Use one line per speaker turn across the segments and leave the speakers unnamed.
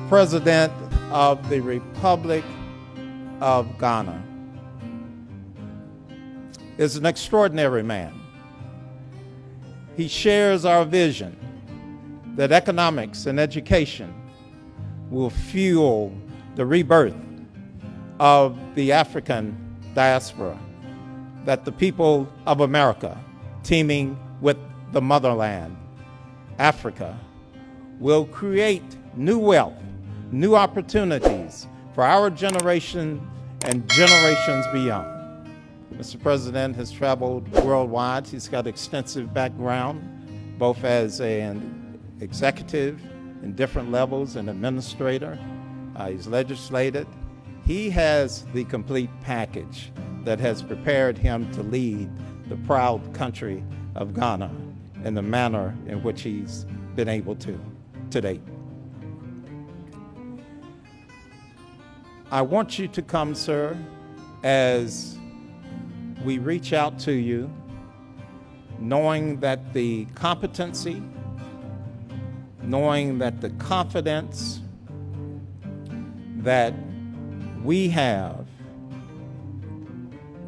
President of the Republic of Ghana is an extraordinary man. He shares our vision that economics and education will fuel the rebirth of the African diaspora, that the people of America, teaming with the motherland, Africa, will create new wealth, new opportunities for our generation and generations beyond. Mr. President has traveled worldwide. He's got extensive background, both as an executive in different levels, an administrator. He's legislated. He has the complete package that has prepared him to lead the proud country of Ghana in the manner in which he's been able to date. I want you to come, sir, as we reach out to you, knowing that the competency, knowing that the confidence that we have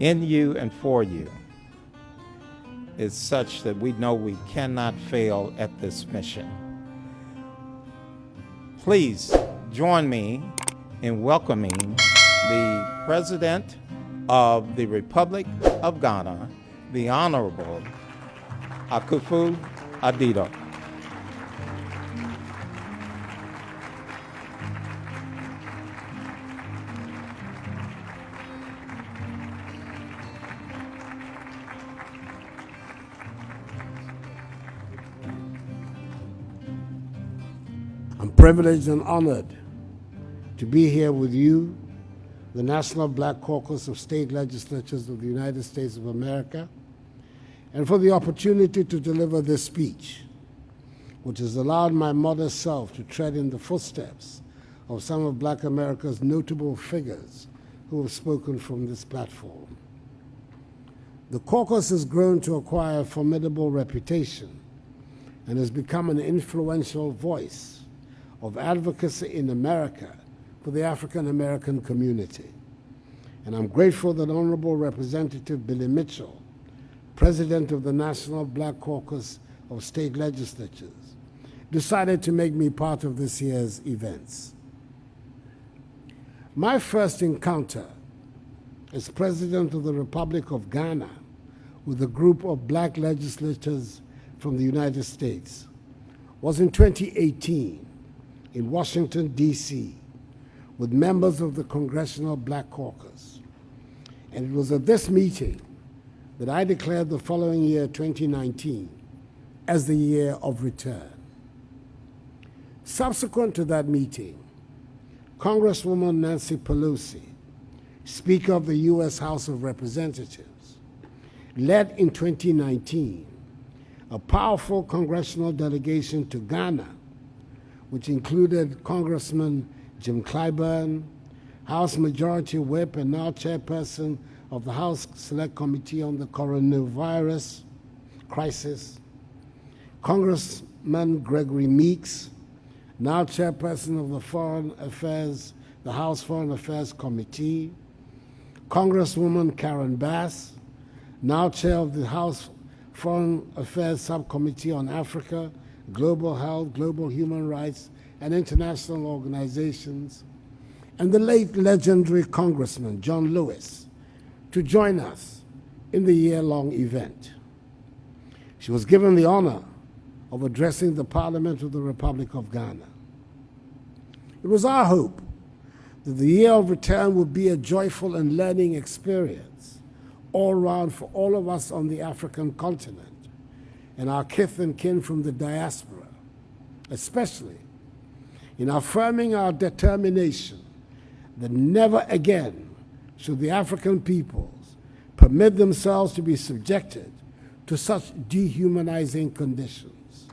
in you and for you is such that we know we cannot fail at this mission. Please join me in welcoming the President of the Republic of Ghana, the Honorable Akufo-Addo.
I'm privileged and honored to be here with you, the National Black Caucus of State Legislatures of the United States of America, and for the opportunity to deliver this speech, which has allowed my modest self to tread in the footsteps of some of Black America's notable figures who have spoken from this platform. The caucus has grown to acquire a formidable reputation and has become an influential voice of advocacy in America for the African American community. And I'm grateful that Honorable Representative Billy Mitchell, President of the National Black Caucus of State Legislatures, decided to make me part of this year's events. My first encounter as President of the Republic of Ghana with a group of Black legislators from the United States was in 2018 in Washington, D.C., with members of the Congressional Black Caucus. And it was at this meeting that I declared the following year, 2019, as the year of return. Subsequent to that meeting, Congresswoman Nancy Pelosi, Speaker of the U.S. House of Representatives, led in 2019 a powerful congressional delegation to Ghana, which included Congressman Jim Clyburn, House Majority Whip and now Chairperson of the House Select Committee on the Coronavirus Crisis, Congressman Gregory Meeks, now Chairperson of the House Foreign Affairs Committee, Congresswoman Karen Bass, now Chair of the House Foreign Affairs Subcommittee on Africa, Global Health, Global Human Rights, and International Organizations, and the late legendary Congressman John Lewis to join us in the year-long event. She was given the honor of addressing the Parliament of the Republic of Ghana. It was our hope that the year of return would be a joyful and learning experience all around for all of us on the African continent and our kith and kin from the diaspora, especially in affirming our determination that never again should the African peoples permit themselves to be subjected to such dehumanizing conditions.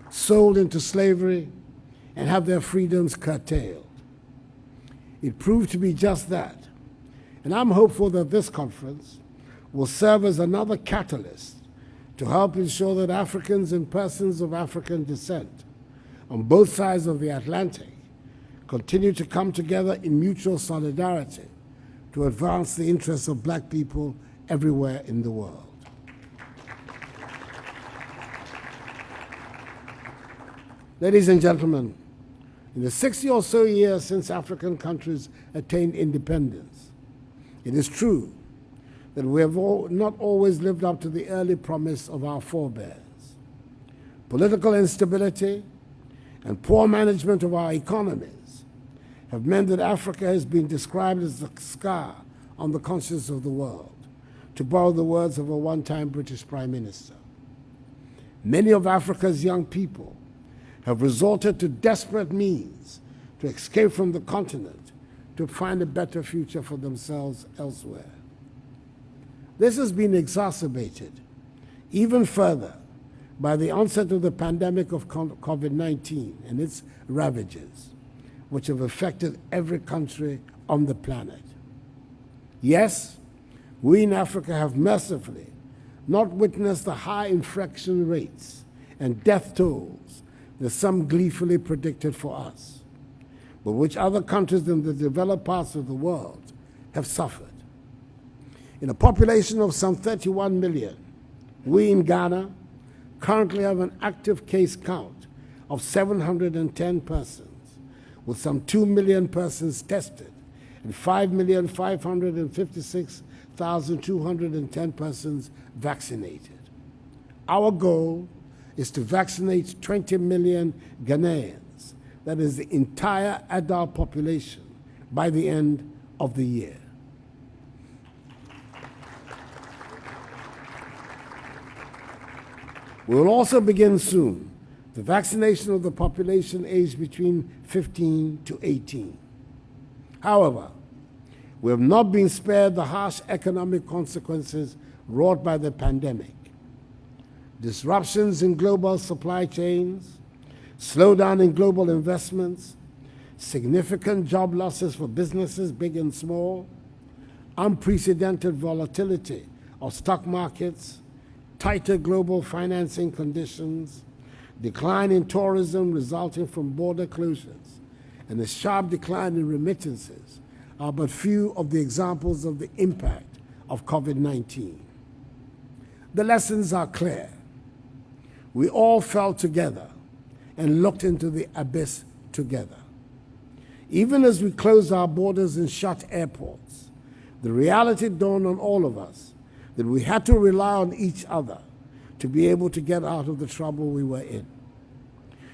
Sold into slavery and have their freedoms curtailed. It proved to be just that. And I'm hopeful that this conference will serve as another catalyst to help ensure that Africans and persons of African descent on both sides of the Atlantic continue to come together in mutual solidarity to advance the interests of black people everywhere in the world. Ladies and gentlemen, in the 60 or so years since African countries attained independence, it is true that we have not always lived up to the early promise of our forebears. Political instability and poor management of our economies have meant that Africa has been described as the scar on the conscience of the world, to borrow the words of a one-time British Prime Minister. Many of Africa's young people have resorted to desperate means to escape from the continent to find a better future for themselves elsewhere. This has been exacerbated even further by the onset of the pandemic of COVID-19 and its ravages, which have affected every country on the planet. Yes, we in Africa have mercifully not witnessed the high infection rates and death tolls that some gleefully predicted for us, but which other countries in the developed parts of the world have suffered. In a population of some 31 million, we in Ghana currently have an active case count of 710 persons, with some 2 million persons tested and 5,556,210 persons vaccinated. Our goal is to vaccinate 20 million Ghanaians, that is the entire adult population, by the end of the year. We will also begin soon the vaccination of the population aged between 15 to 18. However, we have not been spared the harsh economic consequences wrought by the pandemic. Disruptions in global supply chains, slowdown in global investments, significant job losses for businesses big and small, unprecedented volatility of stock markets, tighter global financing conditions, decline in tourism resulting from border closures, and a sharp decline in remittances are but few of the examples of the impact of COVID-19. The lessons are clear. We all fell together and looked into the abyss together. Even as we closed our borders and shut airports, the reality dawned on all of us that we had to rely on each other to be able to get out of the trouble we were in.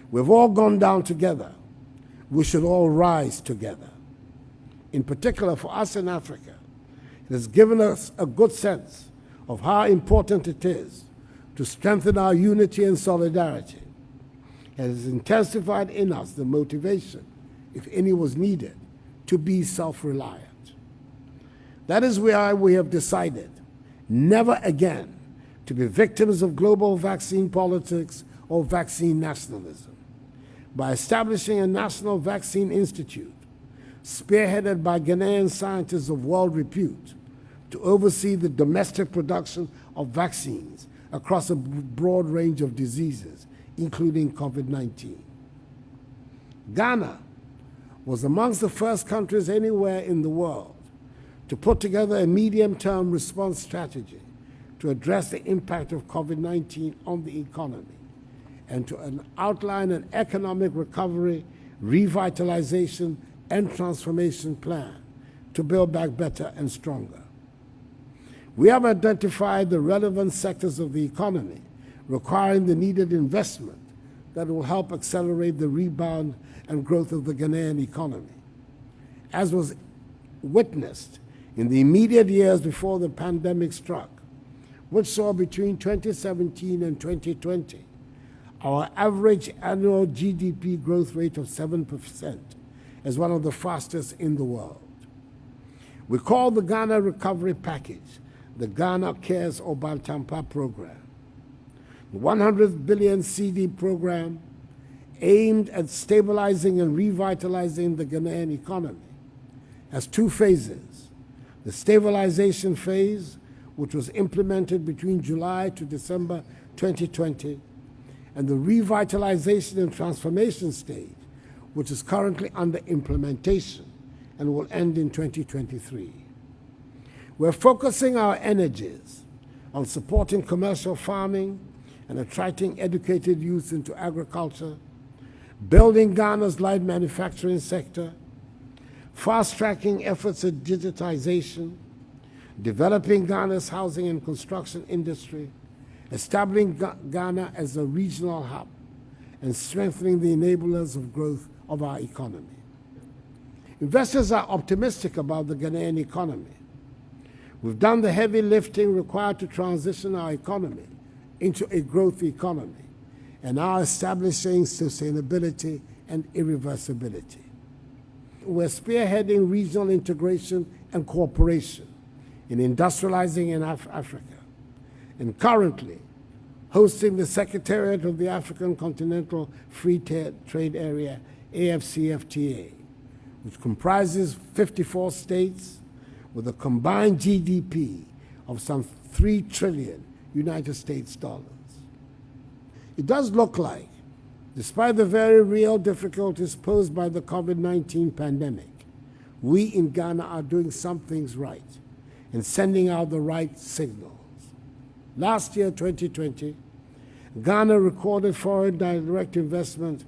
We've all gone down together. We should all rise together. In particular, for us in Africa, it has given us a good sense of how important it is to strengthen our unity and solidarity. It has intensified in us the motivation, if any was needed, to be self-reliant. That is why we have decided never again to be victims of global vaccine politics or vaccine nationalism. By establishing a National Vaccine Institute, spearheaded by Ghanaian scientists of world repute, to oversee the domestic production of vaccines across a broad range of diseases, including COVID-19. Ghana was amongst the first countries anywhere in the world to put together a medium-term response strategy to address the impact of COVID-19 on the economy and to outline an economic recovery, revitalization, and transformation plan to build back better and stronger. We have identified the relevant sectors of the economy requiring the needed investment that will help accelerate the rebound and growth of the Ghanaian economy. As was witnessed in the immediate years before the pandemic struck, which saw between 2017 and 2020, our average annual GDP growth rate of 7% is one of the fastest in the world. We call the Ghana Recovery Package the Ghana Cares or Bantampa program. The 100 billion CD program aimed at stabilizing and revitalizing the Ghanaian economy has two phases. The stabilization phase, which was implemented between July to December 2020, and the revitalization and transformation stage, which is currently under implementation and will end in 2023. We're focusing our energies on supporting commercial farming and attracting educated youth into agriculture, building Ghana's light manufacturing sector, fast-tracking efforts at digitization, developing Ghana's housing and construction industry, establishing Ghana as a regional hub, and strengthening the enablers of growth of our economy. Investors are optimistic about the Ghanaian economy. We've done the heavy lifting required to transition our economy into a growth economy and are establishing sustainability and irreversibility. We're spearheading regional integration and cooperation in industrializing in Africa, and currently hosting the Secretariat of the African Continental Free Trade Area, AFCFTA, which comprises 54 states with a combined GDP of some 3 trillion United States dollars. It does look like, despite the very real difficulties posed by the COVID-19 pandemic, we in Ghana are doing some things right and sending out the right signals. Last year, 2020, Ghana recorded foreign direct investment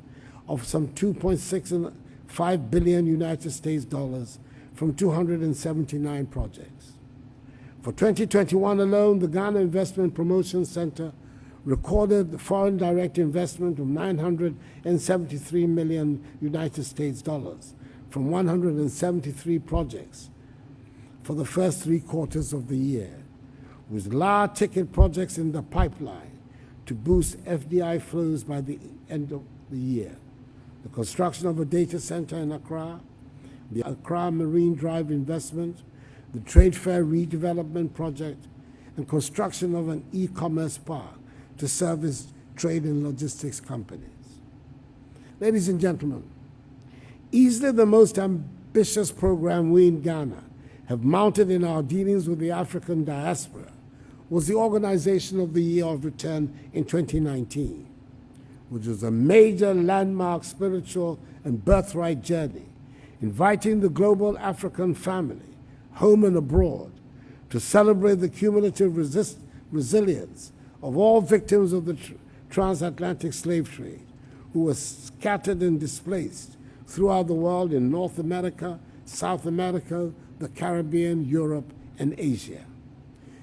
of some 2.65 billion United States dollars from 279 projects. For 2021 alone, the Ghana Investment Promotion Center recorded foreign direct investment of 973 million United States dollars from 173 projects for the first 3 quarters of the year, with large ticket projects in the pipeline to boost FDI flows by the end of the year. The construction of a data center in Accra, the Accra Marine Drive investment, the Trade Fair redevelopment project, and construction of an e-commerce park to service trade and logistics companies. Ladies and gentlemen, easily the most ambitious program we in Ghana have mounted in our dealings with the African diaspora was the organization of the Year of Return in 2019, which was a major landmark spiritual and birthright journey, inviting the global African family, home and abroad, to celebrate the cumulative resilience of all victims of the transatlantic slave trade, who were scattered and displaced throughout the world in North America, South America, the Caribbean, Europe, and Asia.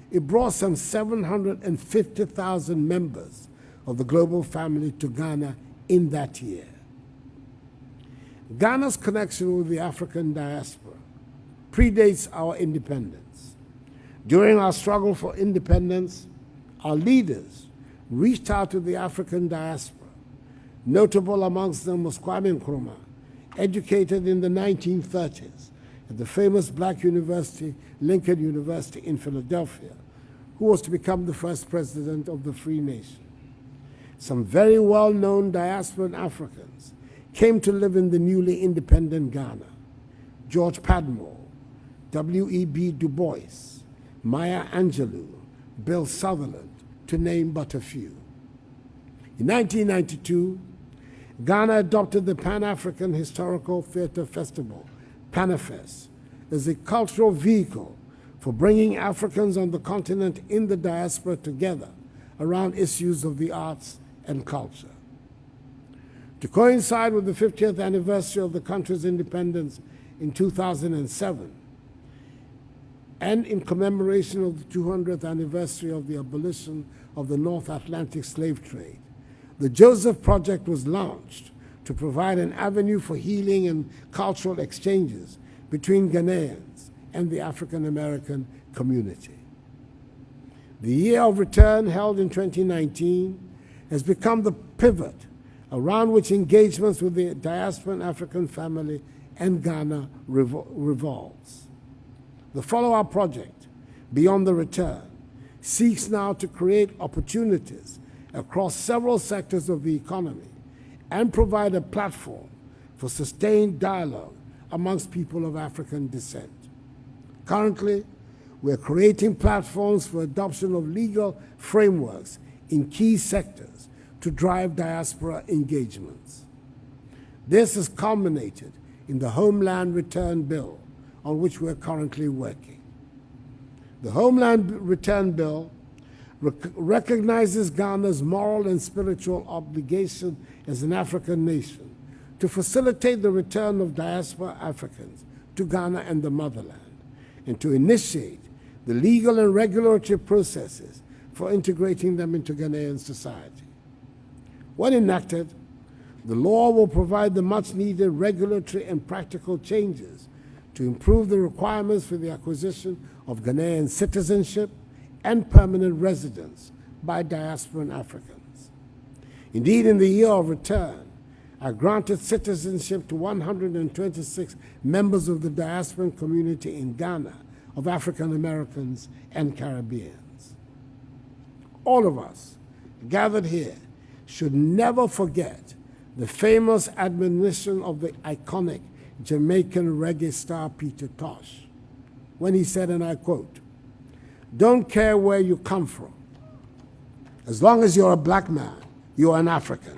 It brought some 750,000 members of the global family to Ghana in that year. Ghana's connection with the African diaspora predates our independence. During our struggle for independence, our leaders reached out to the African diaspora. Notable amongst them was Kwame Nkrumah, educated in the 1930s at the famous black university, Lincoln University in Philadelphia, who was to become the first president of the free nation. Some very well-known diasporan Africans came to live in the newly independent Ghana: George Padmore, W.E.B. Du Bois, Maya Angelou, Bill Sutherland, to name but a few. In 1992, Ghana adopted the Pan-African Historical Theatre Festival, PANAFEST, as a cultural vehicle for bringing Africans on the continent in the diaspora together around issues of the arts and culture. To coincide with the 50th anniversary of the country's independence in 2007, and in commemoration of the 200th anniversary of the abolition of the North Atlantic slave trade, the Joseph Project was launched to provide an avenue for healing and cultural exchanges between Ghanaians and the African American community. The Year of Return, held in 2019, has become the pivot around which engagements with the diasporan African family and Ghana revolves. The follow-up project, Beyond the Return, seeks now to create opportunities across several sectors of the economy and provide a platform for sustained dialogue amongst people of African descent. Currently, we're creating platforms for adoption of legal frameworks in key sectors to drive diaspora engagements. This is culminated in the Homeland Return Bill, on which we're currently working. The Homeland Return Bill recognizes Ghana's moral and spiritual obligation as an African nation to facilitate the return of diaspora Africans to Ghana and the motherland, and to initiate the legal and regulatory processes for integrating them into Ghanaian society. When enacted, the law will provide the much-needed regulatory and practical changes to improve the requirements for the acquisition of Ghanaian citizenship and permanent residence by diasporan Africans. Indeed, in the year of return, I granted citizenship to 126 members of the diasporan community in Ghana of African Americans and Caribbeans. All of us gathered here should never forget the famous admonition of the iconic Jamaican reggae star Peter Tosh, when he said, and I quote, "Don't care where you come from. As long as you're a black man, you're an African."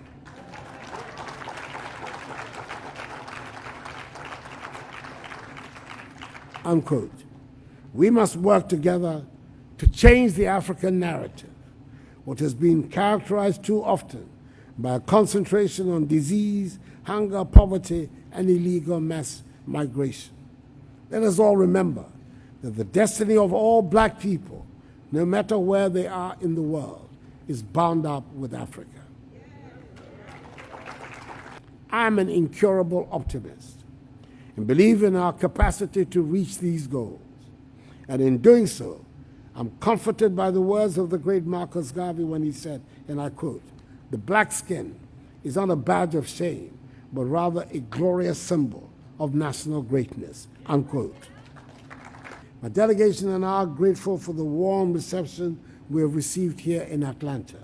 Unquote. We must work together to change the African narrative, what has been characterized too often by a concentration on disease, hunger, poverty, and illegal mass migration. Let us all remember that the destiny of all black people, no matter where they are in the world, is bound up with Africa. I'm an incurable optimist and believe in our capacity to reach these goals. And in doing so, I'm comforted by the words of the great Marcus Garvey when he said, and I quote, "The black skin is not a badge of shame, but rather a glorious symbol of national greatness," unquote. My delegation and I are grateful for the warm reception we have received here in Atlanta.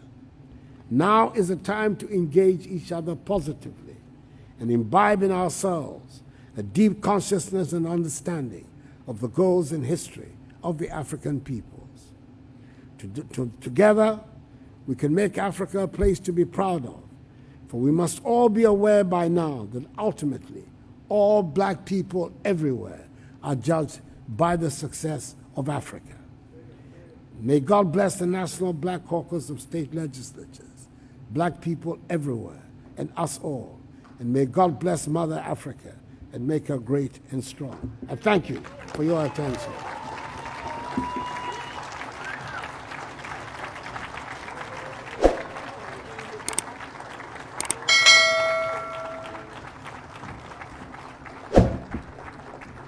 Now is the time to engage each other positively and imbibe in ourselves a deep consciousness and understanding of the goals and history of the African peoples. Together, we can make Africa a place to be proud of, for we must all be aware by now that ultimately all black people everywhere are judged by the success of Africa. May God bless the National Black Caucus of State Legislatures, black people everywhere, and us all. And may God bless Mother Africa and make her great and strong. I thank you for your attention.